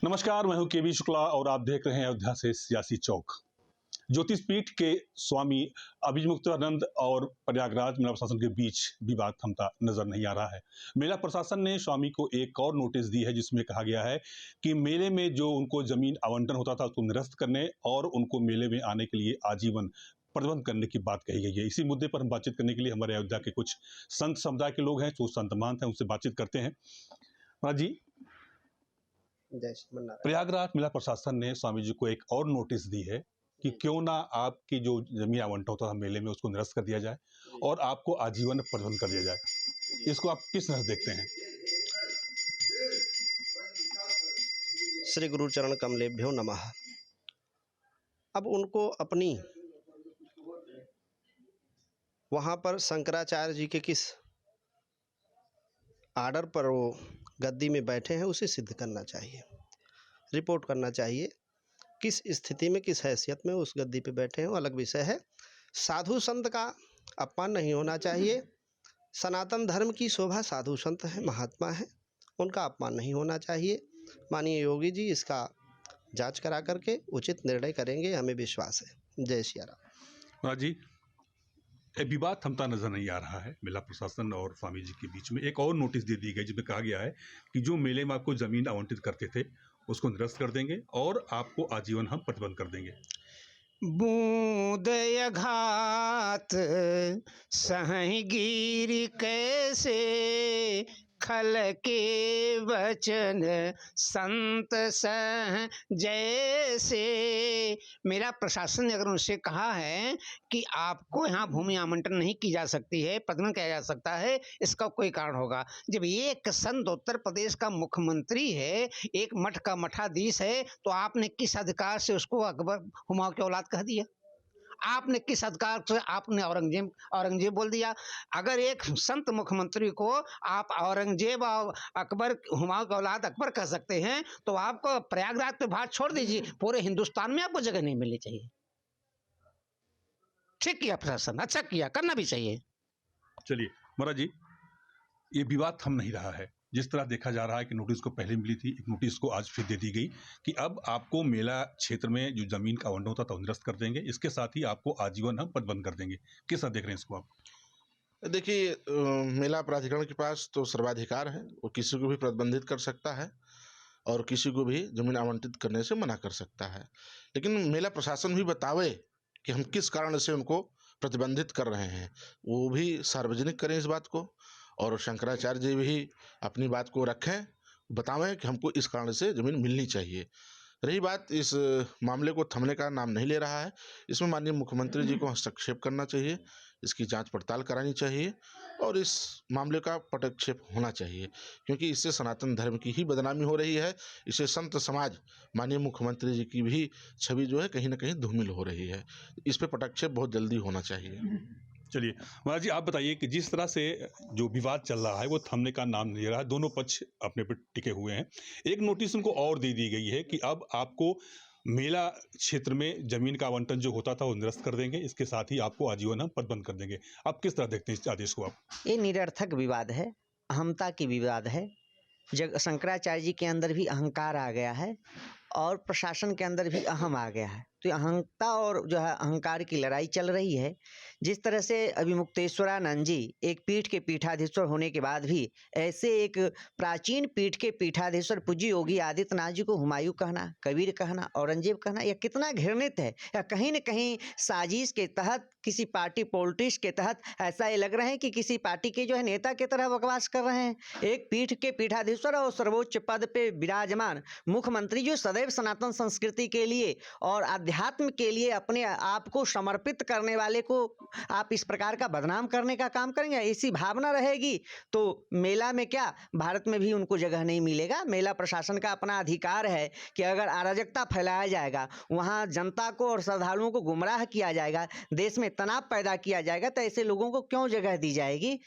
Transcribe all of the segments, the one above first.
नमस्कार, मैं हूं केवी शुक्ला और आप देख रहे हैं अयोध्या से सियासी चौक। ज्योतिष पीठ के स्वामी अभिमुक्तानंद और प्रयागराज मेला प्रशासन के बीच विवाद थमता नजर नहीं आ रहा है। मेला प्रशासन ने स्वामी को एक और नोटिस दी है जिसमें कहा गया है कि मेले में जो उनको जमीन आवंटन होता था उसको निरस्त करने और उनको मेले में आने के लिए आजीवन प्रतिबंध करने की बात कही गई है। इसी मुद्दे पर हम बातचीत करने के लिए हमारे अयोध्या के कुछ संत समुदाय के लोग हैं जो संत महंत हैं, उनसे बातचीत करते हैं। महाराज जी, प्रयागराज मेला प्रशासन ने स्वामी जी को एक और नोटिस दी है कि क्यों ना आपकी जो जमीन आवंटन होता था मेले में उसको निरस्त कर दिया जाए और आपको आजीवन प्रतिबंध कर दिया जाए। इसको आप किस तरह देखते हैं? श्री गुरु चरण कमलेभ्यो नमः। अब उनको अपनी वहाँ पर शंकराचार्य जी के किस आर्डर पर वो गद्दी में बैठे हैं उसे सिद्ध करना चाहिए, रिपोर्ट करना चाहिए। किस स्थिति में, किस हैसियत में उस गद्दी पे बैठे हैं वो अलग विषय है। साधु संत का अपमान नहीं होना चाहिए। सनातन धर्म की शोभा साधु संत हैं, महात्मा हैं, उनका अपमान नहीं होना चाहिए। माननीय योगी जी इसका जांच करा करके उचित निर्णय करेंगे, हमें विश्वास है। जय सिया राम। महाराज जी, एक विवाद थमता नजर नहीं आ रहा है। मेला प्रशासन और स्वामी जी के बीच में एक और नोटिस दे दी गई जिसमें कहा गया है कि जो मेले में आपको जमीन आवंटित करते थे उसको निरस्त कर देंगे और आपको आजीवन हम प्रतिबंध कर देंगे। बूंद घात सही गिर कैसे, खल के वचन संत सह जैसे। मेरा प्रशासन ने अगर उनसे कहा है कि आपको यहाँ भूमि आवंटन नहीं की जा सकती है, प्रतिबंध किया जा सकता है, इसका कोई कारण होगा। जब एक संत उत्तर प्रदेश का मुख्यमंत्री है, एक मठ का मठाधीश है, तो आपने किस अधिकार से उसको अकबर हुमायूं की औलाद कह दिया? आपने किस अधिकार से आपने औरंगजेब बोल दिया? अगर एक संत मुख्यमंत्री को आप औरंगजेब और अकबर, हुमायूं की औलाद अकबर कह सकते हैं, तो आपको प्रयागराज पे बात छोड़ दीजिए, पूरे हिंदुस्तान में आपको जगह नहीं मिलनी चाहिए। ठीक किया प्रशासन, अच्छा किया, करना भी चाहिए। चलिए महाराज जी, ये विवाद थम नहीं रहा है। जिस तरह देखा जा रहा है कि नोटिस को पहले मिली थी, एक नोटिस को आज फिर दे दी गई कि अब आपको मेला क्षेत्र में जो जमीन का आवंटन होता था वो निरस्त कर देंगे, इसके साथ ही आपको आजीवन हम प्रतिबंध कर देंगे। किस तरह देख रहे हैं इसको आप? देखिए, मेला प्राधिकरण के पास तो सर्वाधिकार है, वो किसी को भी प्रतिबंधित कर सकता है और किसी को भी जमीन आवंटित करने से मना कर सकता है। लेकिन मेला प्रशासन भी बतावे कि हम किस कारण से उनको प्रतिबंधित कर रहे हैं, वो भी सार्वजनिक करें इस बात को, और शंकराचार्य जी भी अपनी बात को रखें, बतावें कि हमको इस कारण से ज़मीन मिलनी चाहिए। रही बात, इस मामले को थमने का नाम नहीं ले रहा है। इसमें माननीय मुख्यमंत्री जी को हस्तक्षेप करना चाहिए, इसकी जांच पड़ताल करानी चाहिए और इस मामले का पटक्षेप होना चाहिए, क्योंकि इससे सनातन धर्म की ही बदनामी हो रही है। इससे संत समाज, माननीय मुख्यमंत्री जी की भी छवि जो है कहीं ना कहीं धूमिल हो रही है। इस पर पटक्षेप बहुत जल्दी होना चाहिए। चलिए महाराज जी, आप बताइए कि जिस तरह से जो विवाद चल रहा है वो थमने का नाम नहीं ले रहा है, दोनों पक्ष अपने पर टिके हुए हैं। एक नोटिस उनको और दे दी गई है कि अब आपको मेला क्षेत्र में जमीन का आवंटन जो होता था वो निरस्त कर देंगे, इसके साथ ही आपको आजीवन हम प्रतिबंध कर देंगे। आप किस तरह देखते हैं इस आदेश को? आप ये निरर्थक विवाद है, अहमता की विवाद है। शंकराचार्य जी के अंदर भी अहंकार आ गया है और प्रशासन के अंदर भी अहम आ गया है, तो अहंता और जो है अहंकार की लड़ाई चल रही है। जिस तरह से अभिमुक्तेश्वरानंद जी एक पीठ के पीठाधीश्वर होने के बाद भी ऐसे एक प्राचीन पीठ के पीठाधीश्वर पूज्य योगी आदित्यनाथ जी को हुमायूं कहना, कबीर कहना, औरंगजेब कहना, यह कितना घृणित है। या कहीं न कहीं साजिश के तहत, किसी पार्टी पॉलिटिक्स के तहत ऐसा ये लग रहा है कि किसी पार्टी के जो है नेता की तरह बकवास कर रहे हैं। एक पीठ के पीठाधीश्वर और सर्वोच्च पद पे विराजमान मुख्यमंत्री जो सदैव सनातन संस्कृति के लिए और अध्यात्म के लिए अपने आप को समर्पित करने वाले को आप इस प्रकार का बदनाम करने का काम करेंगे, ऐसी भावना रहेगी तो मेला में क्या, भारत में भी उनको जगह नहीं मिलेगा। मेला प्रशासन का अपना अधिकार है कि अगर अराजकता फैलाया जाएगा, वहाँ जनता को और श्रद्धालुओं को गुमराह किया जाएगा, देश में तनाव पैदा किया जाएगा, तो ऐसे लोगों को क्यों जगह दी जाएगी?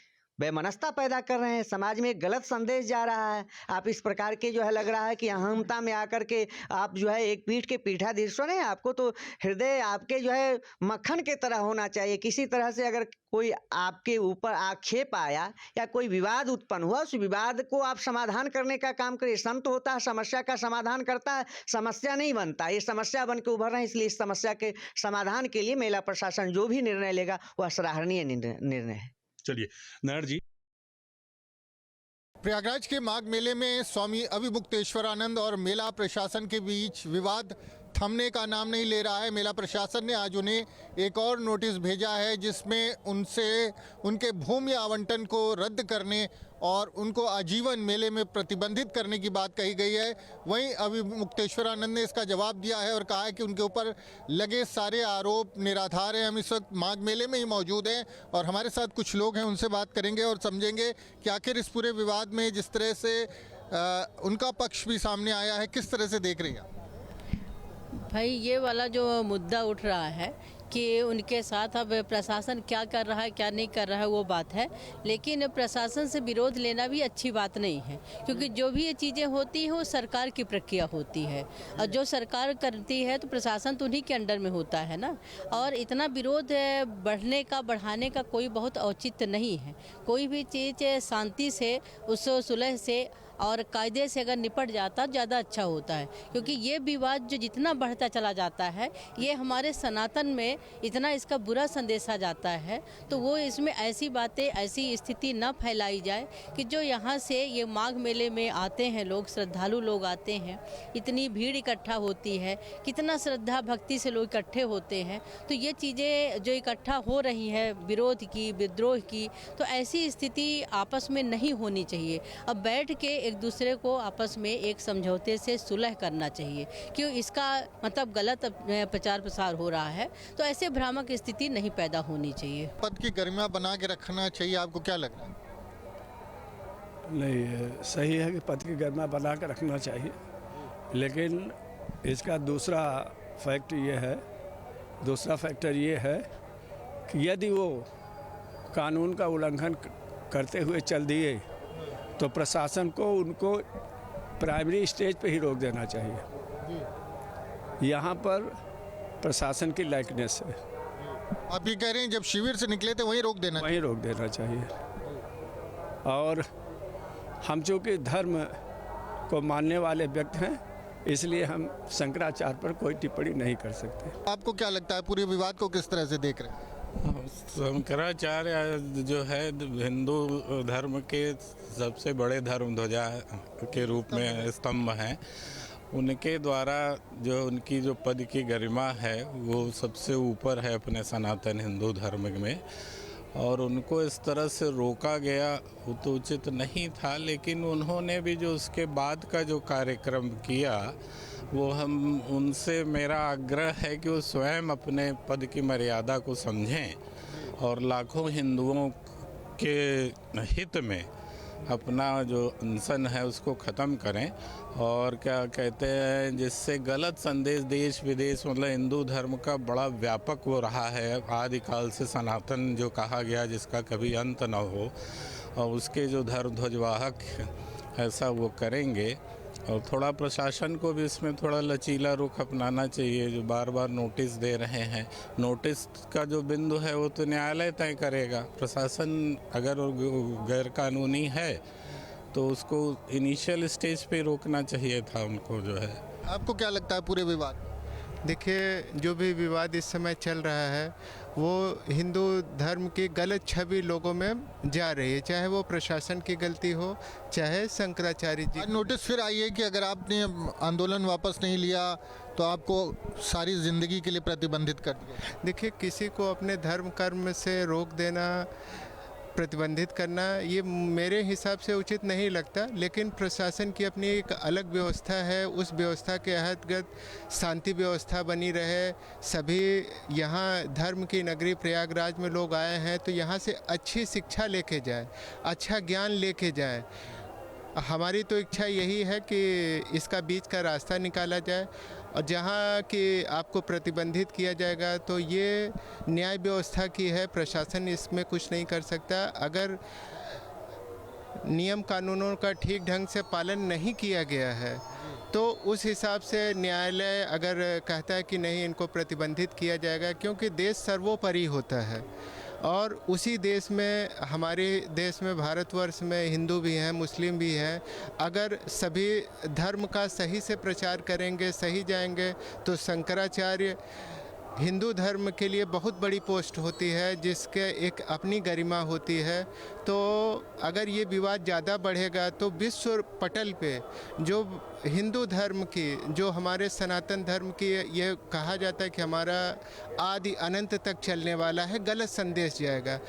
वैमनस्यता पैदा कर रहे हैं, समाज में एक गलत संदेश जा रहा है। आप इस प्रकार के जो है लग रहा है कि अहमता में आकर के आप जो है एक पीठ के पीठाधीश नहीं, आपको तो हृदय आपके जो है मक्खन के तरह होना चाहिए। किसी तरह से अगर कोई आपके ऊपर आक्षेप आया या कोई विवाद उत्पन्न हुआ, उस विवाद को आप समाधान करने का काम करिए। संत होता है समस्या का समाधान करता है, समस्या नहीं बनता, ये समस्या बन के उभर रहे हैं। इसलिए इस समस्या के समाधान के लिए मेला प्रशासन जो भी निर्णय लेगा वह सराहनीय निर्णय है। चलिए नारायण जी, प्रयागराज के माघ मेले में स्वामी अभिमुक्तेश्वरानंद और मेला प्रशासन के बीच विवाद थमने का नाम नहीं ले रहा है। मेला प्रशासन ने आज उन्हें एक और नोटिस भेजा है, जिसमें उनसे उनके भूमि आवंटन को रद्द करने और उनको आजीवन मेले में प्रतिबंधित करने की बात कही गई है। वहीं अभिमुक्तेश्वरानंद ने इसका जवाब दिया है और कहा है कि उनके ऊपर लगे सारे आरोप निराधार हैं। हम इस वक्त माघ मेले में ही मौजूद हैं और हमारे साथ कुछ लोग हैं, उनसे बात करेंगे और समझेंगे कि आखिर इस पूरे विवाद में जिस तरह से उनका पक्ष भी सामने आया है, किस तरह से देख रही हैं? भाई ये वाला जो मुद्दा उठ रहा है कि उनके साथ अब प्रशासन क्या कर रहा है क्या नहीं कर रहा है वो बात है, लेकिन प्रशासन से विरोध लेना भी अच्छी बात नहीं है, क्योंकि जो भी ये चीज़ें होती हैं वो सरकार की प्रक्रिया होती है और जो सरकार करती है तो प्रशासन तो उन्हीं के अंडर में होता है ना। और इतना विरोध बढ़ाने का कोई बहुत औचित्य नहीं है। कोई भी चीज़ शांति से, उस सुलह से और कायदे से अगर निपट जाता ज़्यादा अच्छा होता है, क्योंकि ये विवाद जो जितना बढ़ता चला जाता है, ये हमारे सनातन में इतना इसका बुरा संदेशा जाता है। तो वो इसमें ऐसी बातें, ऐसी स्थिति न फैलाई जाए कि जो यहाँ से ये माघ मेले में आते हैं लोग, श्रद्धालु लोग आते हैं, इतनी भीड़ इकट्ठा होती है, कितना श्रद्धा भक्ति से लोग इकट्ठे होते हैं, तो ये चीज़ें जो इकट्ठा हो रही है विरोध की, विद्रोह की, तो ऐसी स्थिति आपस में नहीं होनी चाहिए। अब बैठ के एक दूसरे को आपस में एक समझौते से सुलह करना चाहिए, क्यों इसका मतलब गलत प्रचार प्रसार हो रहा है, तो ऐसे भ्रामक स्थिति नहीं पैदा होनी चाहिए। पद की गरिमा बना के रखना चाहिए, आपको क्या लग रहा है? नहीं, सही है कि पद की गरिमा बना के रखना चाहिए, लेकिन इसका दूसरा फैक्टर ये है कि यदि वो कानून का उल्लंघन करते हुए चल दिए तो प्रशासन को उनको प्राइमरी स्टेज पे ही रोक देना चाहिए। यहाँ पर प्रशासन की लाइकनेस है। आप ये कह रहे हैं जब शिविर से निकले थे वहीं रोक देना चाहिए। और हम चूँकि धर्म को मानने वाले व्यक्ति हैं, इसलिए हम शंकराचार्य पर कोई टिप्पणी नहीं कर सकते। आपको क्या लगता है पूरे विवाद को किस तरह से देख रहे हैं? शंकराचार्य जो है हिंदू धर्म के सबसे बड़े धर्म ध्वजा के रूप में स्तंभ हैं। उनके द्वारा जो उनकी जो पद की गरिमा है वो सबसे ऊपर है अपने सनातन हिंदू धर्म में, और उनको इस तरह से रोका गया वो तो उचित नहीं था। लेकिन उन्होंने भी जो उसके बाद का जो कार्यक्रम किया, वो हम उनसे मेरा आग्रह है कि वो स्वयं अपने पद की मर्यादा को समझें और लाखों हिंदुओं के हित में अपना जो अनशन है उसको ख़त्म करें। और क्या कहते हैं, जिससे गलत संदेश देश विदेश, मतलब हिंदू धर्म का बड़ा व्यापक वो रहा है आदिकाल से, सनातन जो कहा गया जिसका कभी अंत न हो, और उसके जो धर्म ध्वजवाहक ऐसा वो करेंगे। और थोड़ा प्रशासन को भी इसमें थोड़ा लचीला रुख अपनाना चाहिए। जो बार बार नोटिस दे रहे हैं, नोटिस का जो बिंदु है वो तो न्यायालय तय करेगा। प्रशासन अगर गैर कानूनी है तो उसको इनिशियल स्टेज पे रोकना चाहिए था उनको जो है। आपको क्या लगता है पूरे विवाद? देखिए, जो भी विवाद इस समय चल रहा है वो हिंदू धर्म की गलत छवि लोगों में जा रही है, चाहे वो प्रशासन की गलती हो, चाहे शंकराचार्य जी। नोटिस फिर आई है कि अगर आपने आंदोलन वापस नहीं लिया तो आपको सारी ज़िंदगी के लिए प्रतिबंधित कर दिया। देखिए, किसी को अपने धर्म कर्म से रोक देना, प्रतिबंधित करना, ये मेरे हिसाब से उचित नहीं लगता। लेकिन प्रशासन की अपनी एक अलग व्यवस्था है, उस व्यवस्था के अंतर्गत शांति व्यवस्था बनी रहे। सभी यहाँ धर्म की नगरी प्रयागराज में लोग आए हैं तो यहाँ से अच्छी शिक्षा लेके जाए, अच्छा ज्ञान लेके जाए। हमारी तो इच्छा यही है कि इसका बीच का रास्ता निकाला जाए और जहाँ कि आपको प्रतिबंधित किया जाएगा तो ये न्याय व्यवस्था की है, प्रशासन इसमें कुछ नहीं कर सकता। अगर नियम कानूनों का ठीक ढंग से पालन नहीं किया गया है तो उस हिसाब से न्यायालय अगर कहता है कि नहीं इनको प्रतिबंधित किया जाएगा, क्योंकि देश सर्वोपरि होता है और उसी देश में, हमारे देश में, भारतवर्ष में हिंदू भी हैं, मुस्लिम भी हैं। अगर सभी धर्म का सही से प्रचार करेंगे, सही जाएंगे तो शंकराचार्य हिंदू धर्म के लिए बहुत बड़ी पोस्ट होती है जिसके एक अपनी गरिमा होती है। तो अगर ये विवाद ज़्यादा बढ़ेगा तो विश्व पटल पे जो हिंदू धर्म की, जो हमारे सनातन धर्म की ये कहा जाता है कि हमारा आदि अनंत तक चलने वाला है, गलत संदेश जाएगा।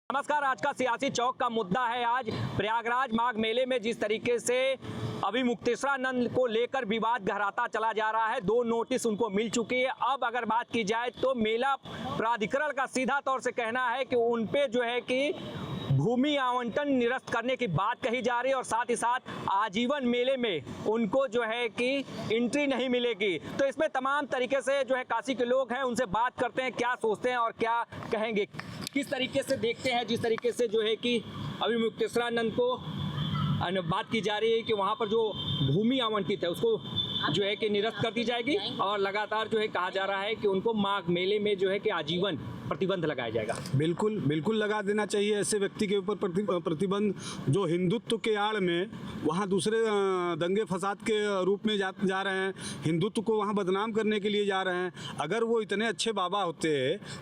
नमस्कार, आज का सियासी चौक का मुद्दा है आज प्रयागराज माघ मेले में जिस तरीके से अभिमुक्तेश्वरानंद को लेकर विवाद गहराता चला जा रहा है। 2 नोटिस उनको मिल चुकी है। अब अगर बात की जाए तो मेला प्राधिकरण का सीधा तौर से कहना है कि उन पे जो है कि भूमि आवंटन निरस्त करने की बात कही जा रही है और साथ ही साथ आजीवन मेले में उनको जो है कि एंट्री नहीं मिलेगी। तो इसमें तमाम तरीके से जो है काशी के लोग हैं, उनसे बात करते हैं क्या सोचते हैं और क्या कहेंगे, किस तरीके से देखते हैं। जिस तरीके से जो है कि अभिमुक्तेश्वरानंद को बात की जा रही है कि वहाँ पर जो भूमि आवंटित है उसको जो है कि निरस्त कर दी जाएगी और लगातार जो है कहा जा रहा है कि उनको माघ मेले में जो है कि आजीवन प्रतिबंध लगाया जाएगा। बिल्कुल बिल्कुल लगा देना चाहिए ऐसे व्यक्ति के ऊपर प्रतिबंध जो हिंदुत्व के आड़ में वहाँ दूसरे दंगे फसाद के रूप में जा रहे हैं, हिंदुत्व को वहाँ बदनाम करने के लिए जा रहे हैं। अगर वो इतने अच्छे बाबा होते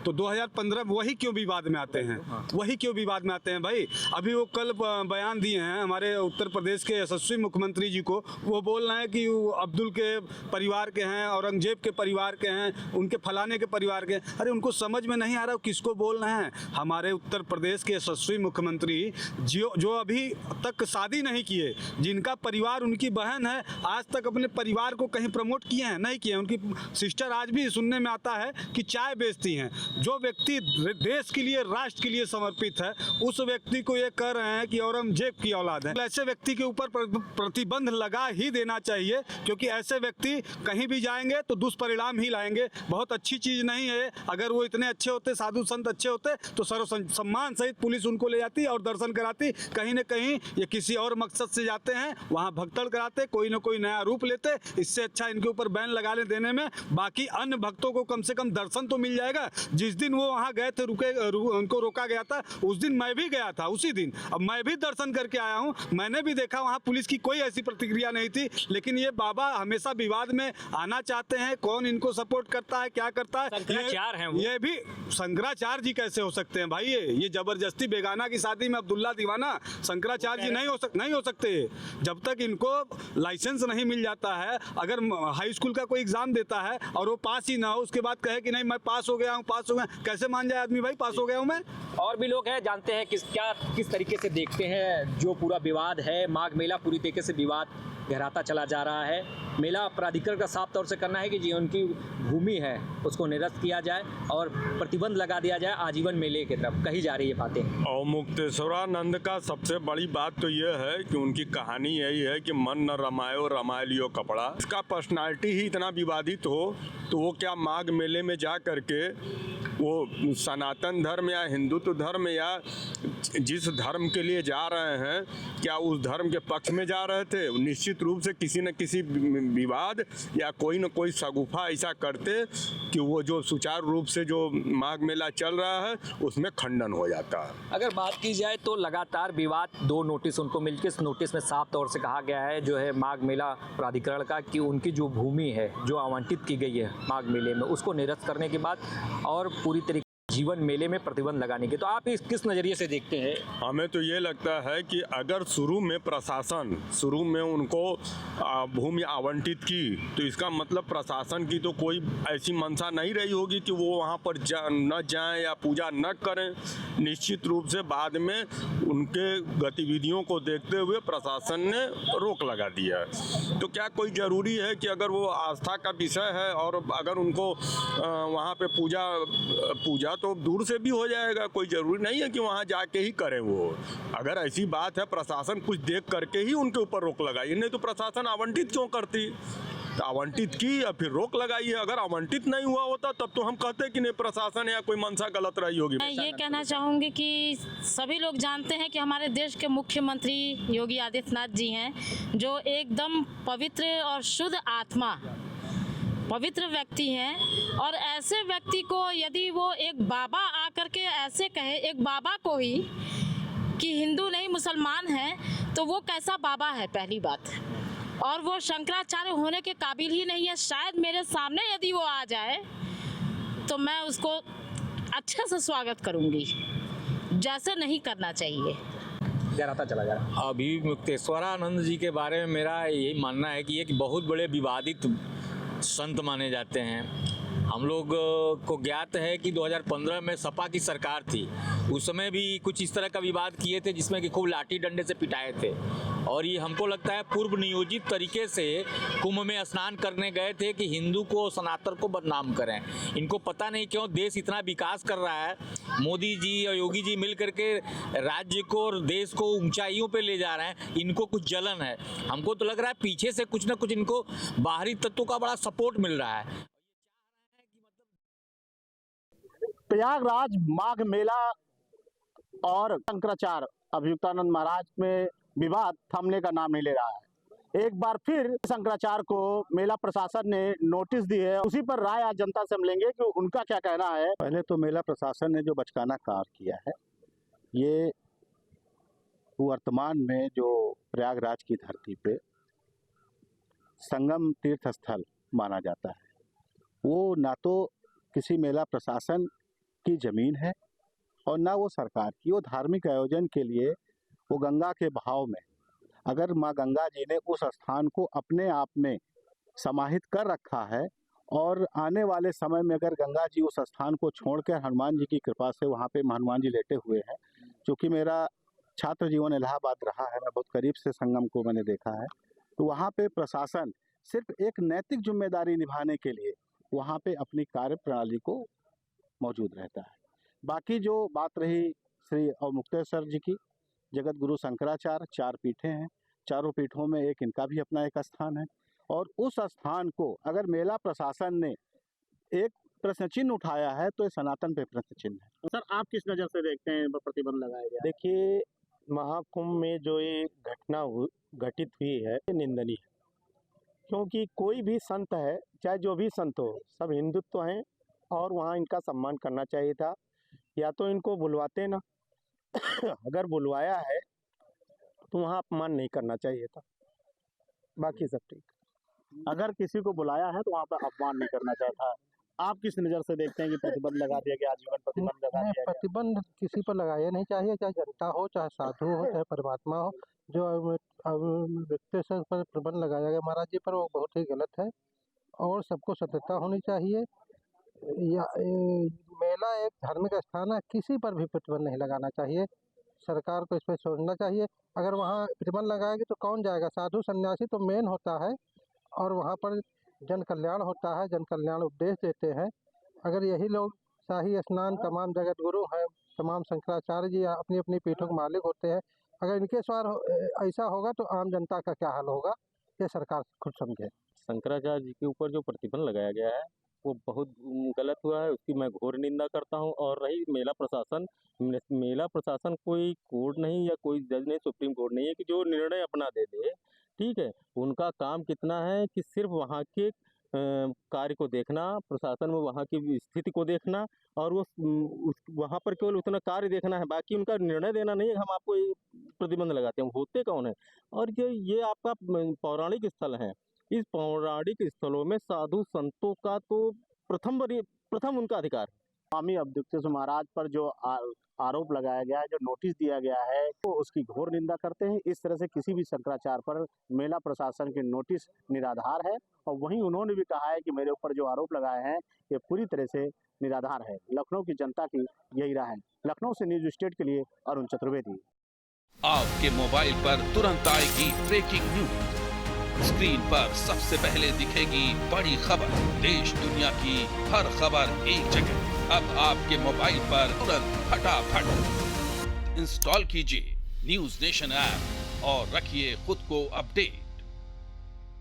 तो 2015 वही क्यों विवाद में आते हैं, वही क्यों विवाद में आते हैं भाई। अभी वो कल बयान दिए हैं हमारे उत्तर प्रदेश के यशस्वी मुख्यमंत्री जी को, वो बोल रहे हैं कि वो अब्दुल के परिवार के हैं, औरंगजेब के परिवार के हैं, उनके फलाने के परिवार के। अरे उनको समझ में नहीं आ रहा किसको बोल रहे हैं। हमारे उत्तर प्रदेश के यशस्वी मुख्यमंत्री जो अभी तक शादी नहीं किए, जिनका परिवार उनकी बहन है, आज तक अपने परिवार को कहीं प्रमोट किए हैं? नहीं किए। उनकी सिस्टर आज भी सुनने में आता है कि चाय बेचती हैं। जो व्यक्ति देश के लिए, राष्ट्र के लिए समर्पित है, उस व्यक्ति को ये कह रहे हैं कि औरंगजेब की औलाद है। ऐसे व्यक्ति के ऊपर प्रतिबंध लगा ही देना चाहिए, क्योंकि ऐसे व्यक्ति कहीं भी जाएंगे तो दुष्परिणाम ही लाएंगे। बहुत अच्छी चीज नहीं है। अगर वो इतने अच्छे होते, साधु संत अच्छे होते, तो सर्व सम्मान सहित पुलिस उनको ले जाती और दर्शन कराती। कहीं न कहीं ये किसी और मकसद से जाते हैं, वहाँ भगदड़ कराते, कोई न कोई नया रूप लेते। इससे अच्छा इनके ऊपर बैन लगा ले देने में, बाकी अन्य भक्तों को कम से कम दर्शन तो मिल जाएगा। जिस दिन वो वहाँ गए थे, उनको रोका गया था, उस दिन मैं भी गया था, उसी दिन। अब मैं भी दर्शन करके आया हूँ, मैंने भी देखा वहाँ पुलिस की कोई ऐसी प्रतिक्रिया नहीं थी। लेकिन ये बाबा हमेशा विवाद में आना चाहते हैं। कौन इनको सपोर्ट करता है, क्या करता है? ये भी शंकराचार्य जी कैसे हो सकते हैं भाई? ये जबरदस्ती बेगाना की शादी में अब्दुल्ला दीवाना शंकराचार्य जी नहीं हो सकते जब तक इनको लाइसेंस नहीं मिल जाता है। अगर हाई स्कूल का कोई एग्जाम देता है और वो पास ही ना हो, उसके बाद कहे कि नहीं मैं पास हो गया हूँ, कैसे मान जाए आदमी भाई पास हो गया हूँ मैं? और भी लोग हैं, जानते हैं किस तरीके से देखते हैं जो पूरा विवाद है। माघ मेला पूरी तरीके से विवाद गहराता चला जा रहा है। मेला प्राधिकरण का साफ तौर से करना है कि जो उनकी भूमि है उसको निरस्त किया जाए और प्रतिबंध लगा दिया जाए आजीवन मेले की तरफ। कही जा रही है बातें। अभिमुक्तेश्वरानंद का सबसे बड़ी बात तो ये है कि उनकी कहानी यही है कि मन न रमायो रमाय लियो कपड़ा। इसका पर्सनालिटी ही इतना विवादित हो तो वो क्या माघ मेले में जा करके वो सनातन धर्म या हिंदुत्व धर्म या जिस धर्म के लिए जा रहे हैं, क्या उस धर्म के पक्ष में जा रहे थे? निश्चित रूप से किसी न किसी विवाद या कोई न कोई शगुफा ऐसा करते कि वो जो सुचारू रूप से जो माघ मेला चल रहा है उसमें खंडन हो जाता है। अगर बात की जाए तो लगातार विवाद, 2 नोटिस उनको मिलकर, इस नोटिस में साफ तौर से कहा गया है जो है माघ मेला प्राधिकरण का कि उनकी जो भूमि है जो आवंटित की गई है माघ मेले में, उसको निरस्त करने के बाद और पूरी तरीके जीवन मेले में प्रतिबंध लगाने के। तो आप इस किस नज़रिए से देखते हैं? हमें तो ये लगता है कि अगर शुरू में प्रशासन उनको भूमि आवंटित की तो इसका मतलब प्रशासन की तो कोई ऐसी मंशा नहीं रही होगी कि वो वहाँ पर न जाएं या पूजा न करें। निश्चित रूप से बाद में उनके गतिविधियों को देखते हुए प्रशासन ने रोक लगा दिया है। तो क्या कोई ज़रूरी है कि अगर वो आस्था का विषय है और अगर उनको वहाँ पे पूजा तो दूर से भी हो जाएगा, कोई ज़रूरी नहीं है कि वहाँ जाके ही करें। वो अगर ऐसी बात है प्रशासन कुछ देख करके ही उनके ऊपर रोक लगाई, नहीं तो प्रशासन आवंटित क्यों करती? तो आवंटित की या फिर रोक लगाई है। अगर आवंटित नहीं हुआ होता तब तो हम कहते कि नहीं प्रशासन या कोई मंशा गलत रही होगी। मैं ये कहना चाहूँगी कि सभी लोग जानते हैं कि हमारे देश के मुख्यमंत्री योगी आदित्यनाथ जी हैं, जो एकदम पवित्र और शुद्ध आत्मा पवित्र व्यक्ति हैं। और ऐसे व्यक्ति को यदि वो एक बाबा आकर के ऐसे कहे, एक बाबा को ही कि हिंदू नहीं मुसलमान है, तो वो कैसा बाबा है पहली बात। और वो शंकराचार्य होने के काबिल ही नहीं है। शायद मेरे सामने यदि वो आ जाए तो मैं उसको अच्छे से स्वागत करूंगी, जैसे नहीं करना चाहिए। गहराता चला जा रहा है। अभी मुक्तेश्वरानंद जी के बारे में मेरा यही मानना है कि एक बहुत बड़े विवादित संत माने जाते हैं। हम लोग को ज्ञात है कि 2015 में सपा की सरकार थी, उस समय भी कुछ इस तरह का विवाद किए थे जिसमें कि खूब लाठी डंडे से पिटाए थे। और ये हमको लगता है पूर्व नियोजित तरीके से कुंभ में स्नान करने गए थे कि हिंदू को सनातन को बदनाम करें। इनको पता नहीं क्यों देश इतना विकास कर रहा है, मोदी जी और योगी जी मिल करके राज्य को और देश को ऊंचाइयों पे ले जा रहे हैं, इनको कुछ जलन है। हमको तो लग रहा है पीछे से कुछ ना कुछ इनको बाहरी तत्वों का बड़ा सपोर्ट मिल रहा है। प्रयागराज माघ मेला और शंकराचार्य अभियुक्तानंद महाराज में विवाद थमने का नाम नहीं ले रहा है। एक बार फिर शंकराचार्य को मेला प्रशासन ने नोटिस दी है, उसी पर राय आज जनता से हम लेंगे कि उनका क्या कहना है। पहले तो मेला प्रशासन ने जो बचकाना कार्य किया है, ये वर्तमान में जो प्रयागराज की धरती पे संगम तीर्थ स्थल माना जाता है, वो ना तो किसी मेला प्रशासन की जमीन है और ना वो सरकार की। वो धार्मिक आयोजन के लिए वो गंगा के बहाव में, अगर माँ गंगा जी ने उस स्थान को अपने आप में समाहित कर रखा है और आने वाले समय में अगर गंगा जी उस स्थान को छोड़कर हनुमान जी की कृपा से वहाँ पे हनुमान जी लेटे हुए हैं, क्योंकि मेरा छात्र जीवन इलाहाबाद रहा है, मैं बहुत करीब से संगम को मैंने देखा है, तो वहाँ पे प्रशासन सिर्फ एक नैतिक जिम्मेदारी निभाने के लिए वहाँ पे अपनी कार्य प्रणाली को मौजूद रहता है। बाकी जो बात रही श्री अवमुक्तेश्वर जी की, जगत गुरु शंकराचार्य, 4 पीठें हैं, चारों पीठों में एक इनका भी अपना एक स्थान है। और उस स्थान को अगर मेला प्रशासन ने एक प्रश्न चिन्ह उठाया है तो ये सनातन पे प्रश्न चिन्ह है। सर, आप किस नज़र से देखते हैं प्रतिबंध लगाया गया? देखिए, महाकुंभ में जो ये घटना घटित हुई है निंदनीय है, क्योंकि कोई भी संत है, चाहे जो भी संत हो, सब हिंदुत्व हैं और वहाँ इनका सम्मान करना चाहिए था। या तो इनको बुलवाते ना अगर बुलवाया है तो वहाँ अपमान नहीं करना चाहिए था, बाकी सब ठीक। अगर किसी को बुलाया है तो वहाँ पर अपमान नहीं करना चाहिए था। आप किस नज़र से देखते हैं कि प्रतिबंध लगा दिया गया, आजीवन प्रतिबंध लगा दिया गया? प्रतिबंध किसी पर लगाया नहीं चाहिए, चाहे जनता हो, चाहे साधु हो, चाहे परमात्मा हो। जो व्यक्ति पर प्रतिबंध लगाया गया महाराज जी पर, वो बहुत ही गलत है और सबको सतर्कता होनी चाहिए। मेला एक धार्मिक स्थान है, किसी पर भी प्रतिबंध नहीं लगाना चाहिए। सरकार को इस पर सोचना चाहिए। अगर वहाँ प्रतिबंध लगाएगी तो कौन जाएगा? साधु सन्यासी तो मेन होता है और वहाँ पर जन कल्याण होता है, जन कल्याण उपदेश देते हैं। अगर यही लोग शाही स्नान, तमाम जगत गुरु हैं, तमाम शंकराचार्य जी अपनी अपनी पीठों के मालिक होते हैं, अगर इनके स्वार ऐसा होगा तो आम जनता का क्या हाल होगा, ये सरकार खुद समझे। शंकराचार्य जी के ऊपर जो प्रतिबंध लगाया गया है वो बहुत गलत हुआ है, उसकी मैं घोर निंदा करता हूं। और रही मेला प्रशासन कोई कोर्ट नहीं या कोई जज नहीं, सुप्रीम कोर्ट नहीं है कि जो निर्णय अपना दे दे। ठीक है, उनका काम कितना है कि सिर्फ वहाँ के कार्य को देखना, प्रशासन में वहाँ की स्थिति को देखना और वहाँ पर केवल उतना कार्य देखना है, बाकी उनका निर्णय देना नहीं है हम आपको प्रतिबंध लगाते हैं। होते कौन है? और ये आपका पौराणिक स्थल है, इस पौराणिक स्थलों में साधु संतों का तो प्रथम उनका अधिकार है। स्वामी अवधूतेश्वर महाराज पर जो आरोप लगाया गया है, जो नोटिस दिया गया है, वो उसकी घोर निंदा करते हैं। इस तरह से किसी भी शंकराचार्य पर मेला प्रशासन के नोटिस निराधार है और वहीं उन्होंने भी कहा है कि मेरे ऊपर जो आरोप लगाए हैं ये पूरी तरह से निराधार है। लखनऊ की जनता की यही राय है। लखनऊ से न्यूज स्टेट के लिए अरुण चतुर्वेदी। आपके मोबाइल पर तुरंत आएगी ब्रेकिंग न्यूज, स्क्रीन पर सबसे पहले दिखेगी बड़ी खबर, देश दुनिया की हर खबर एक जगह। अब आपके मोबाइल पर तुरंत फटाफट इंस्टॉल कीजिए न्यूज नेशन ऐप और रखिए खुद को अपडेट।